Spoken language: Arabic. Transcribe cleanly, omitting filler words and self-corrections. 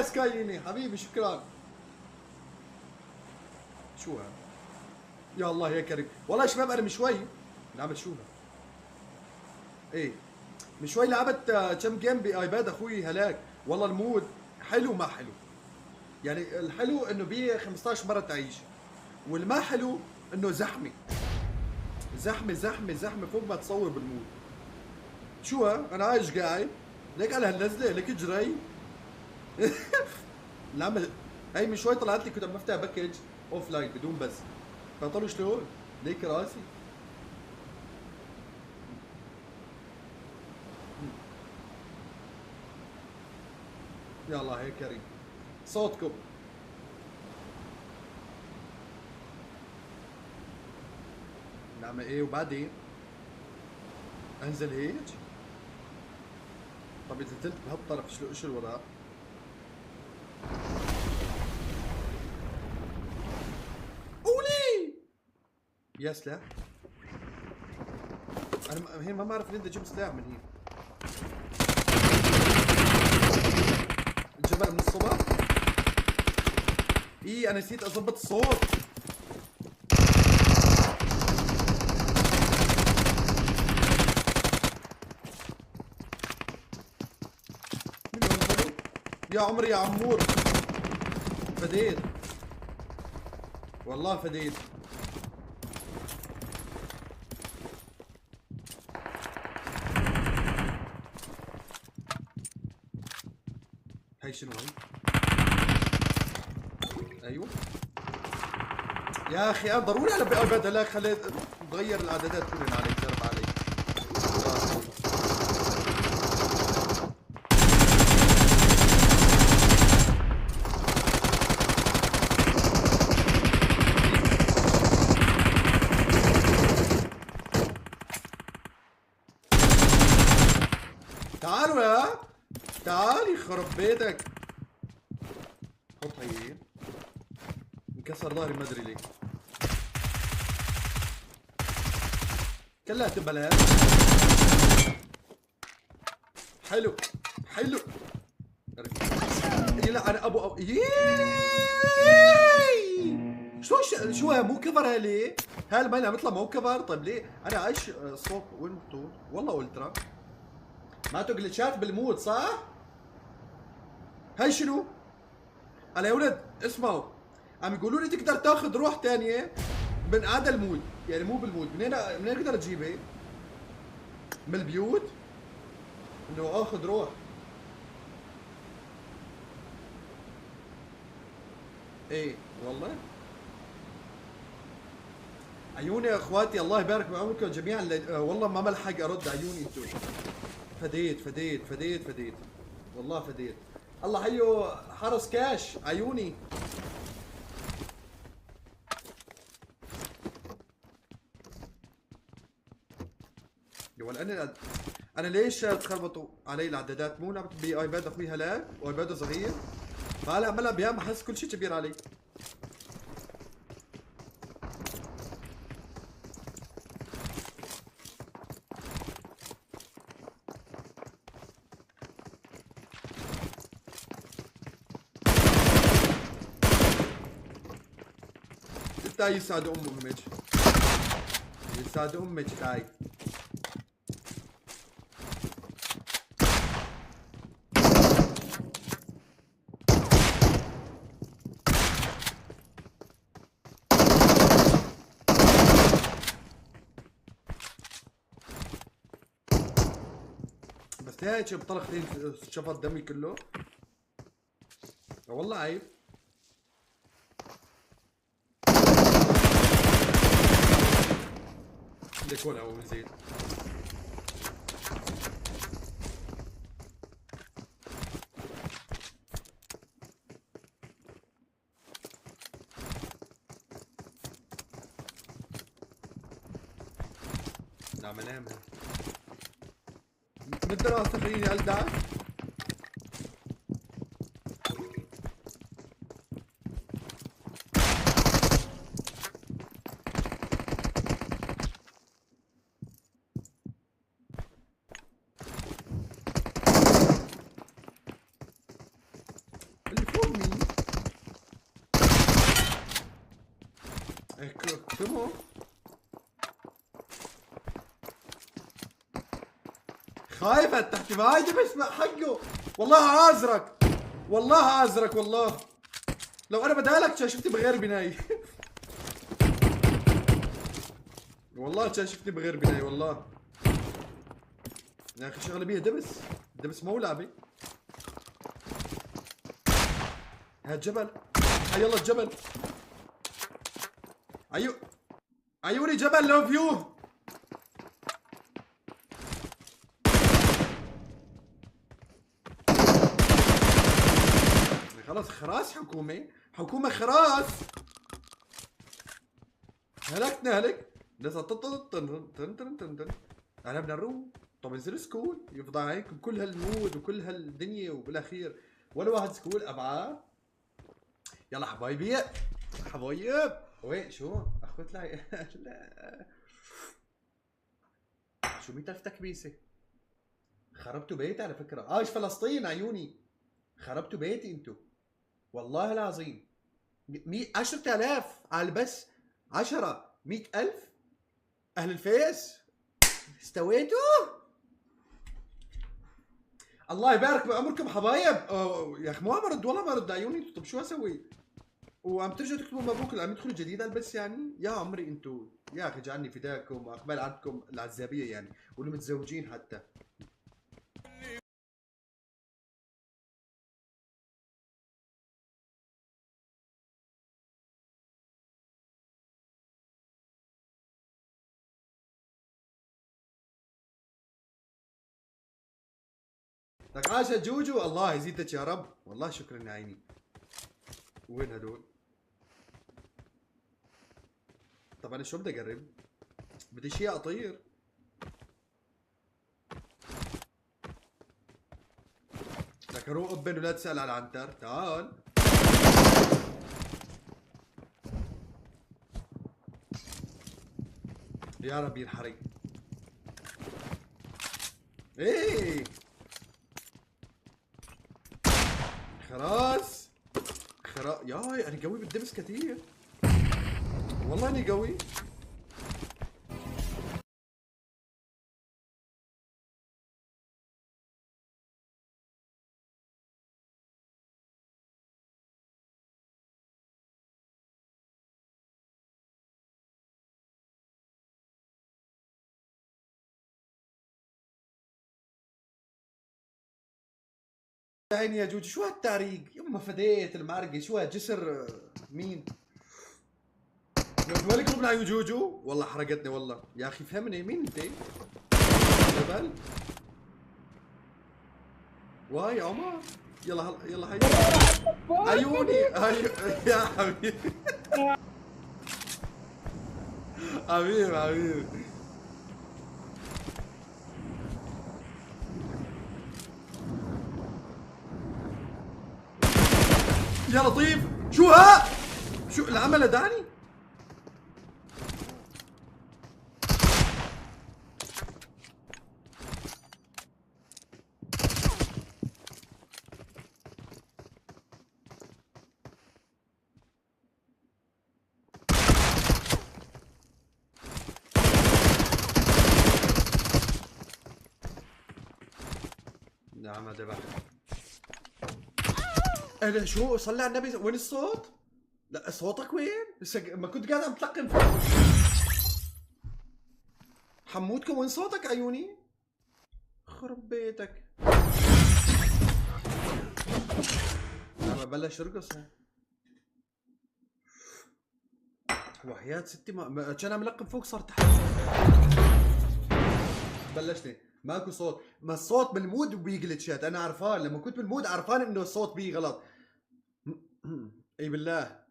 يا سكايني حبيبي شكرا. شو هذا؟ يا الله يا كريم والله يا شباب انا من شوي لعبت شو هذا؟ ايه من شوي لعبت كم جيم بايباد اخوي هلاك. والله المود حلو ما حلو. يعني الحلو انه بيه 15 مره تعيش، والما حلو انه زحمه زحمه زحمه زحمه فوق ما تصور بالمود. شو انا عايش قاعد ليك على هالنزله ليك جري. لعمل هي من شوي طلعت لي كنت عم بفتح باكج اوف لاين بدون بس، فطلعوا شلون ليك راسي. يا الله يا كريم صوتكم. نعمل ايه وبعدين انزل هيك؟ طب اذا نزلت بهالطرف شو الوراء؟ قولي يا سلاح. انا هي ما بعرف وين بدي اجيب سلاح من هنا. الجبل من الصبح؟ ايه انا نسيت اظبط الصوت. يا عمري يا عمور فديت والله فديت. هاي شنو هاي؟ ايوه يا اخي انا ضروري على بايباد هلاك خليت تغير الاعدادات كلهن علي جرب علي. تعالوا يا تعال يخرب بيتك. حط هي انكسر ظهري ما ادري ليه. كلها تبلات. حلو حلو. لا انا ابو شو هي مو كفر هالي؟ هاي الماي عم يطلع مو كفر. طيب ليه؟ انا عايش صوت وين الطول؟ والله الترا ماتوا جلتشات بالمود صح؟ هاي شنو؟ انا يا ولد اسمعوا عم يقولوا لي تقدر تاخذ روح ثانيه من هذا المود، يعني مو بالمود. منين اقدر اجيبها؟ من البيوت؟ انه اخذ روح. ايه والله عيوني يا اخواتي الله يبارك بعمركم جميعا. والله ما ملحق ارد عيوني انتو. فديت فديت فديت فديت والله فديت. الله حيو حرس كاش عيوني. ولا انا ليش تخربطوا علي الاعدادات؟ مو لعبت بايباد اخوي هلاك وايباد صغير، فهلا عملها بيام بحس كل شيء كبير علي. تعي يسعد امك يسعد امك تعي. بس ليه هيك بطلختين شفط دمي كله؟ والله عيب. ليك ولا هو زين. نعم انام من الدراسة خليني ألدع. كمو خايفة تحت بايدي بسمع حقه. والله ازرق، والله ازرق، والله لو انا بدالك كان شفتي بغير بناي. والله كان شفتني بغير بناي والله. يا اخي شغله بيها دبس، دبس مو لعبي. هالجبل، يلا الجبل. عيوني جبل لو فيو. خلاص خراس حكومة، حكومة خراس. هلكنا هلك. ناس انا بدنا نروح. طب انزل سكول يفضل عليكم كل هالمود وكل هالدنيا وبالاخير ولا واحد سكول ابعاد. يلا حبايبي، حبايب. وين شو اخوت لا لا شو 100,000 تكبيسه. خربتوا بيتي على فكره. ايش فلسطين عيوني. خربتوا بيتي انتو والله العظيم. 10,000 على بس 10 100,000 اهل الفيس استويتوا. الله يبارك بعمركم حبايب. يا اخي ما برد والله ما برد عيوني. طب شو اسوي؟ وعم ترجعوا تكتبوا مبروك اللي عم يدخلوا جديد بس يعني يا عمري انتو يا اخي جعلني فداكم واقبل عندكم العزابيه يعني واللي متزوجين حتى. لك عاشا جوجو، الله يزيدك يا رب. والله شكرا يا عيني. وين هدول؟ طب انا شو بدي اقرب؟ بدي شيء اطير. لك روح ابن ولا تسال على العنتر. تعال. يا رب ينحرق. ايه خلاص ياي انا قوي بالدبس كثير والله اني قوي. عيني يا جوجي شو هالتعريق؟ يما فديت المعرقة. شو هالجسر؟ مين؟ ويلكم من عيون جوجو. والله حرقتني والله يا اخي فهمني. مين انت؟ جبل؟ واي يا عمر. يلا يلا هاي عيوني يا حبيبي. حبيبي حبيبي. يا لطيف. شو ها؟ شو العمل داني؟ نعم دبح. انا شو صلي على النبي. وين الصوت؟ لا صوتك وين؟ لسه ما كنت قاعد عم تلقن فوق. حمودكم وين صوتك عيوني؟ خرب بيتك. عم بلش يرقص. وحياة ستي ما كان عم يلقن فوق صار تحت. بلشني ماكو صوت. ما الصوت بالمود بيجلتشات. انا عرفان لما كنت بالمود عرفان انه الصوت بيه غلط. اي بالله